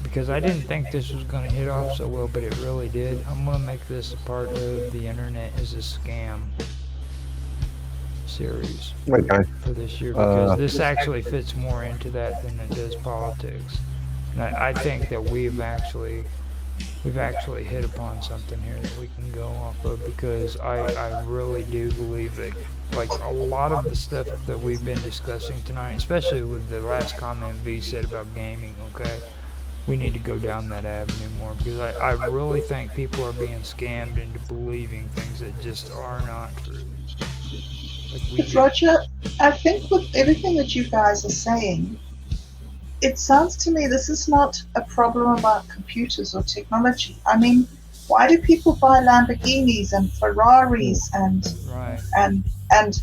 because I didn't think this was going to hit off so well, but it really did. I'm going to make this a part of the Internet is a Scam series Okay. for this year, because this actually fits more into that than it does politics. And I think that we've actually hit upon something here that we can go off of, because I really do believe that, like, a lot of the stuff that we've been discussing tonight, especially with the last comment V said about gaming, okay, we need to go down that avenue more, because I really think people are being scammed into believing things that just are not true. Like we But just, Roger, I think with everything that you guys are saying, it sounds to me this is not a problem about computers or technology. I mean, why do people buy Lamborghinis and Ferraris right. and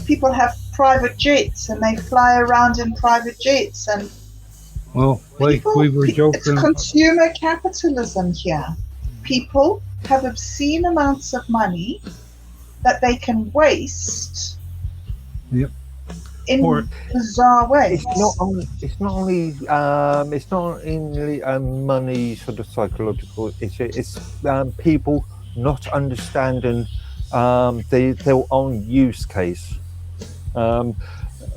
people have private jets and they fly around in private jets and Well, like we were it's joking. consumer capitalism here. People have obscene amounts of money that they can waste Yep. in Or bizarre ways. It's not only. It's not only money, sort of psychological. It's people not understanding their own use case. Not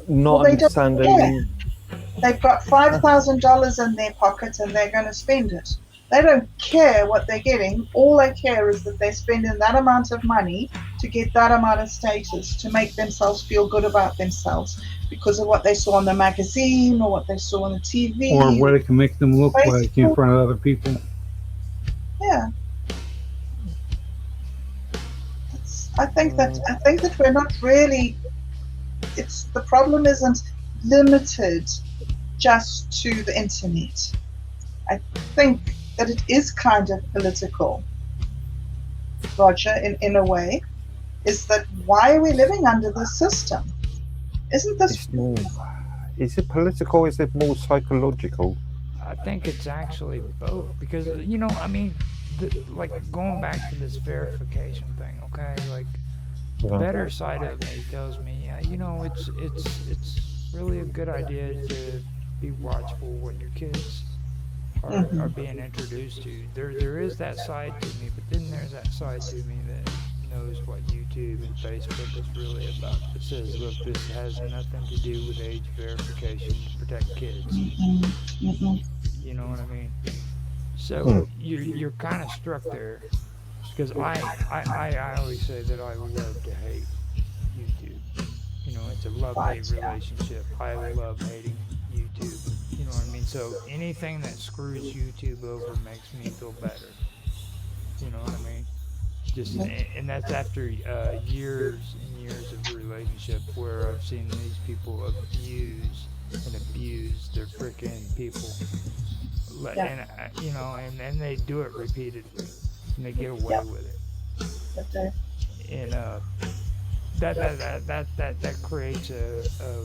Well, they don't care. understanding. They've got $5,000 in their pocket and they're going to spend it. They don't care what they're getting. All they care is that they're spending that amount of money to get that amount of status, to make themselves feel good about themselves because of what they saw on the magazine or what they saw on the TV. or what it can make them look like in Basically. front of other people. Yeah. I think that we're not really. It's the problem isn't limited just to the internet. I think that it is kind of political, Roger, in a way. Is that why are we living under this system? Isn't this It's more. Is it political? Is it more psychological? I think it's actually both, because I mean, like, going back to this verification thing, okay, like, the Yeah. better side of me tells me, it's really a good idea to be watchful what your kids are being introduced to. There is that side to me, but then there's that side to me that knows what YouTube and Facebook is really about. It says, look, this has nothing to do with age verification to protect kids. You know what I mean? So you're kind of struck there, because I always say that I love to hate YouTube. It's a love-hate relationship. I love hating YouTube. You know what I mean? So anything that screws YouTube over makes me feel better. You know what I mean? And that's after years and years of a relationship where I've seen these people abuse their freaking people. And they do it repeatedly, and they get away with it. And that creates a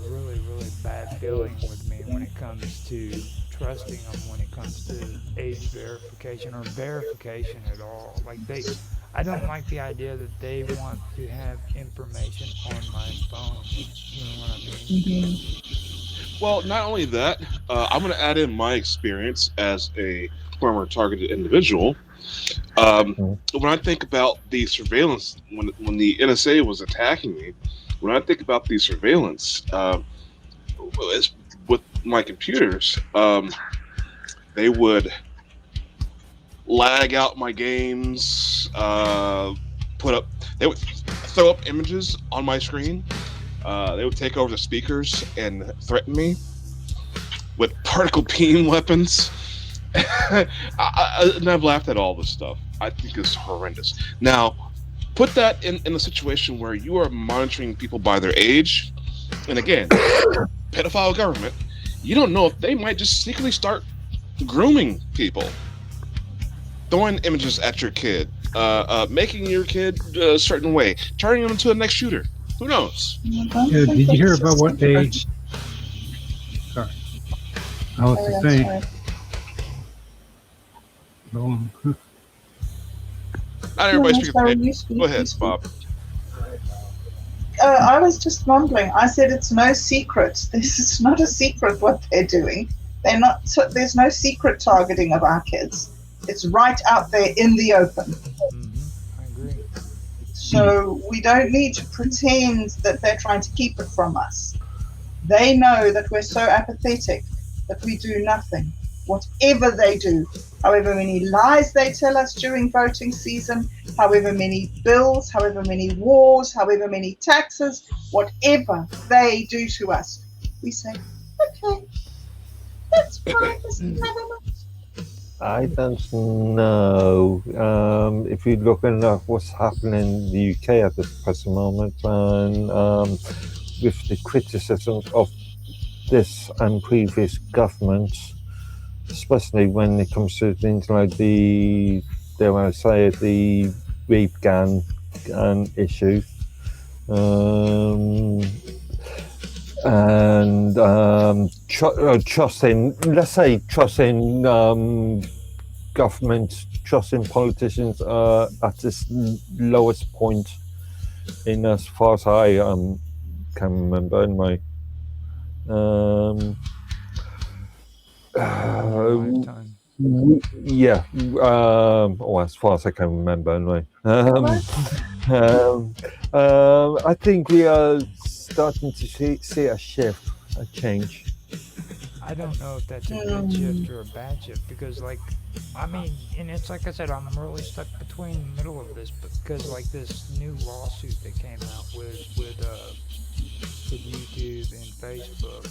really, really bad feeling with me when it comes to trusting them, when it comes to age verification or verification at all. Like, I don't like the idea that they want to have information on my phone. You know what I mean? Well, not only that, I'm going to add in my experience as a former targeted individual. When I think about the surveillance, when the NSA was attacking me, when I think about the surveillance with my computers, they would lag out my games, they would throw up images on my screen. They would take over the speakers and threaten me with particle beam weapons. And I've laughed at all this stuff. I think it's horrendous. Now, put that in a situation where you are monitoring people by their age, and again, pedophile government, you don't know if they might just secretly start grooming people, throwing images at your kid, making your kid a certain way, turning them into the next shooter. Who knows? Yeah, did you hear about what they? Sorry, I was saying. Go on. Not everybody's speaking. Go ahead, Bob. I was just mumbling. I said it's no secret. This is not a secret what they're doing. They're not. So there's no secret targeting of our kids. It's right out there in the open. I agree. So we don't need to pretend that they're trying to keep it from us. They know that we're so apathetic that we do nothing. Whatever they do, however many lies they tell us during voting season, however many bills, however many wars, however many taxes, whatever they do to us, we say, okay, that's fine, Mr. Government. I don't know. If you're looking at what's happening in the UK at this present moment, and with the criticism of this and previous governments, especially when it comes to things like the, dare I say it, the rape gang issue, and trusting government, trusting politicians at this lowest point in as far as I can remember anyway. Lifetime. Yeah, or as far as I can remember anyway. I think we are starting to see a shift, a change. I don't know if that's a good shift or a bad shift because, like, I mean, and it's like I said, I'm really stuck between the middle of this because, like, this new lawsuit that came out with YouTube and Facebook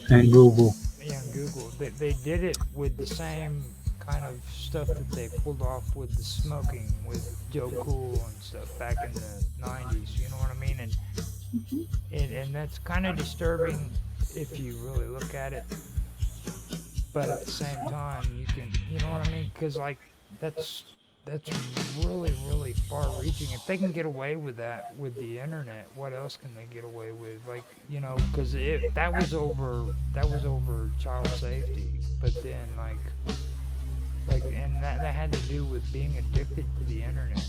And Google. Yeah, Google. They did it with the same kind of stuff that they pulled off with the smoking with Joe Cool and stuff back in the 90s, you know what I mean? And that's kind of disturbing if you really look at it. But at the same time, you can, you know what I mean? Because, like, that's really, really far-reaching. If they can get away with that with the internet, what else can they get away with? Like, you know, because that was over child safety. But then, like, and that had to do with being addicted to the internet.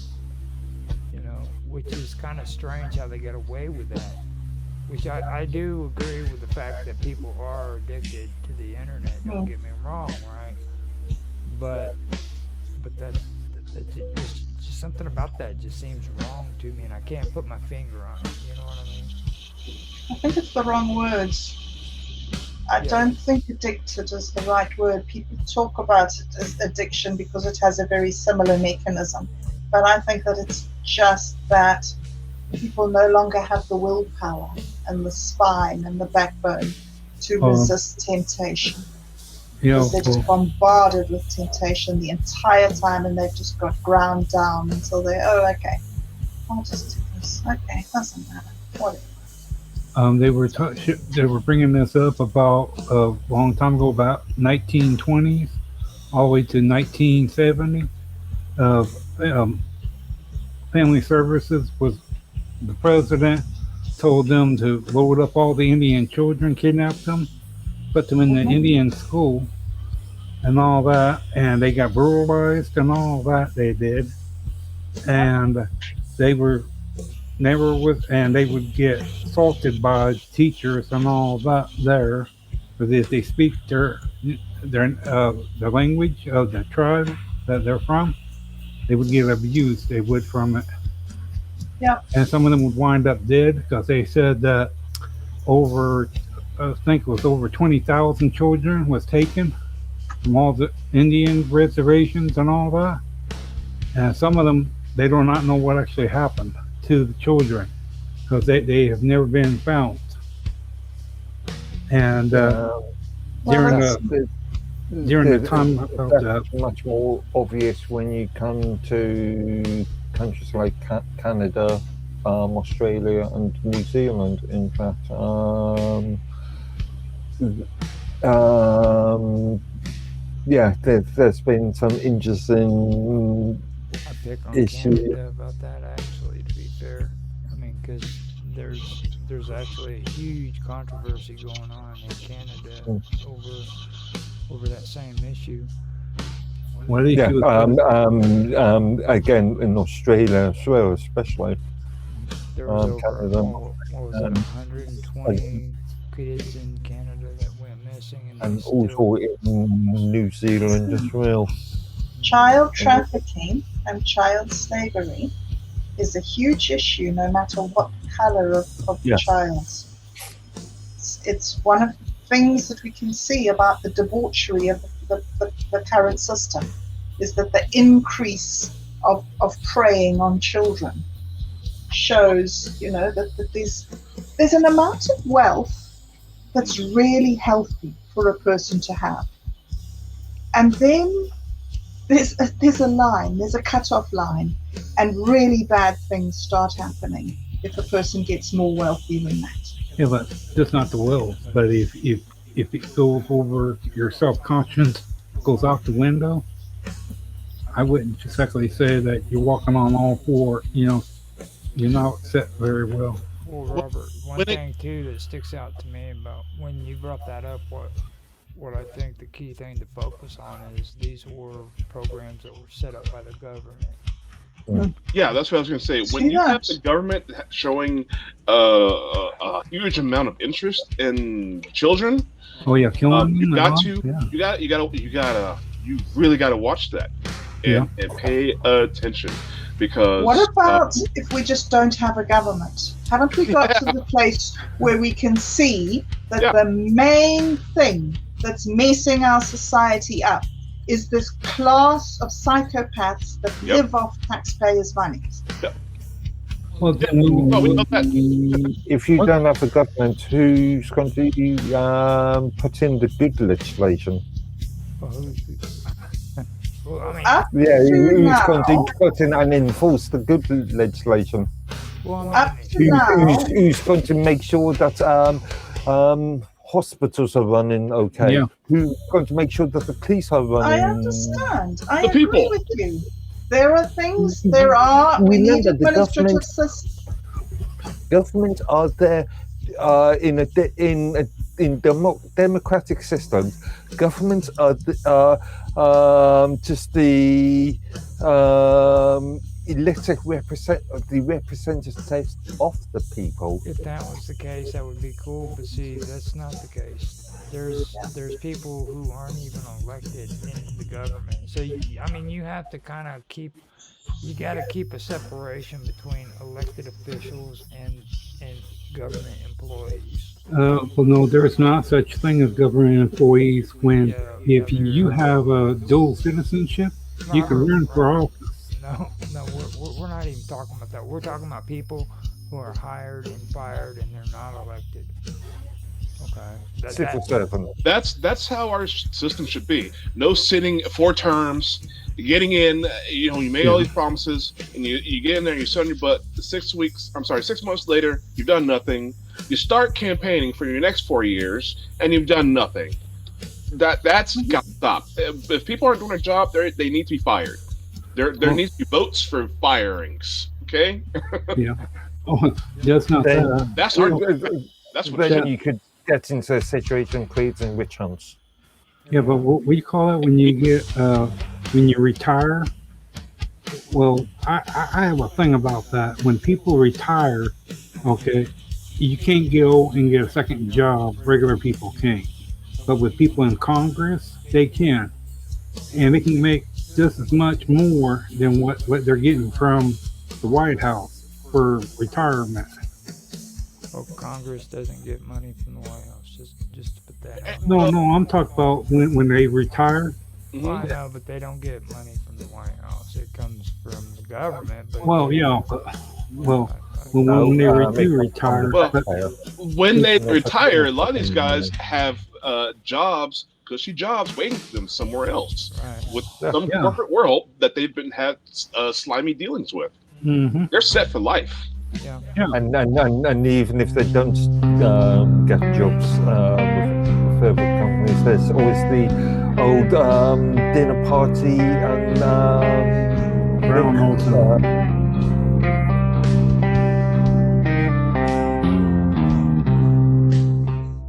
You know, which is kind of strange how they get away with that. Which I do agree with the fact that people are addicted to the internet. Don't get me wrong, right? But that's just something about that just seems wrong to me, and I can't put my finger on it. You know what I mean? I think it's the wrong words. I don't think addicted is the right word. People talk about it as addiction because it has a very similar mechanism. But I think that it's just that people no longer have the willpower and the spine and the backbone to resist temptation. Because they're just bombarded with temptation the entire time, and they've just got ground down until okay, I'll just do this. Okay, doesn't matter. Whatever. They were bringing this up about a long time ago, about 1920s, all the way to 1970. Family Services was the president told them to load up all the Indian children, kidnap them, put them in the Indian school and all that, and they got brutalized and all that they did, and they were never with, and they would get assaulted by teachers and all that there, because if they speak their the language of the tribe that they're from, they would get abused. They would from it. Yeah. And some of them would wind up dead because they said that I think it was over 20,000 children was taken from all the Indian reservations and all that. And some of them, they do not know what actually happened to the children because they have never been found. And during the time of that's much more obvious when you come to countries like Canada, Australia, and New Zealand. In fact, there's been some interesting I pick on issue. Canada about that, actually, to be fair. I mean, because there's actually a huge controversy going on in Canada over that same issue. What issue? Again, in Australia as well, especially. There was over, Canada. what was it, 120 kids in Canada that went missing, and And they still. also in New Zealand as well. Child trafficking and child slavery is a huge issue no matter what colour of the Yeah. child. It's one of the things that we can see about the debauchery of the current system, is that the increase of preying on children shows, that there's an amount of wealth that's really healthy for a person to have. And then there's a line, there's a cut-off line, and really bad things start happening if a person gets more wealthy than that. Yeah, but just not the will. But if it goes over your self-conscious, goes out the window, I wouldn't exactly say that you're walking on all four. You're not set very well. Well, Robert, one when it- thing too that sticks out to me about when you brought that up, what I think the key thing to focus on is these were programs that were set up by the government. Yeah, that's what I was going to say. When See you have that? the government showing a huge amount of interest in children, Oh yeah, killing you them. got and all? to, Yeah. you really got to watch that and pay attention because. What about if we just don't have a government? Haven't we got to the place where we can see that Yeah. the main thing that's messing our society up is this class of psychopaths that Yep. live off taxpayers' money? Well, Yeah, then well, we know that. If you don't have a government, who's going to put in the good legislation? Well, well, I mean, Up Yeah, to who's now, going to put in and enforce the good legislation? well, I up mean, to now, Who's going to make sure that hospitals are running okay? Yeah. Who's going to make sure that the police are running? I understand. I The agree people. with you. There are things. We need Remember, the administrative government- systems. Governments are there in democratic systems. Governments are just the elected representatives of the people. if that was the case, that would be cool. But see, that's not the case. There's people who aren't even elected in the government. So you have to kind of you got to keep a separation between elected officials and government employees. well, no, there is not such thing as government employees when Yeah, if you have a dual citizenship, you can run for office. No, we're not even talking about that. We're talking about people who are hired and fired and they're not elected. Okay. Civil servant. That's how our system should be. No sitting 4 terms, getting in. You made all these promises, and you get in there, and you sit on your butt. 6 months later, you've done nothing. You start campaigning for your next 4 years, and you've done nothing. That's got to stop. If people aren't doing their job, they need to be fired. There needs to be votes for firings. Okay, Yeah. Oh, that's not Then- that. that's our. That's what. Then you could get into a situation creating witch hunts. Yeah, but what we call it when you get when you retire. Well, I have a thing about that. When people retire, okay, you can't go and get a second job. Regular people can't, but with people in Congress, they can, and they can make just as much more than what they're getting from the White House for retirement. Oh, Congress doesn't get money from the White House. Just to put that out. No, I'm talking about when they retire. Mhm. Well, I know, but they don't get money from the White House. It comes from the government. But Well, yeah, but well, when they do retire, Well, but When they retire, a lot of these guys have jobs, cushy jobs, waiting for them somewhere else right. with some Yeah. corporate world that they've had slimy dealings with. mhm. They're set for life. Yeah. And even if they don't get jobs with further companies, there's always the old dinner party and Brown notes and-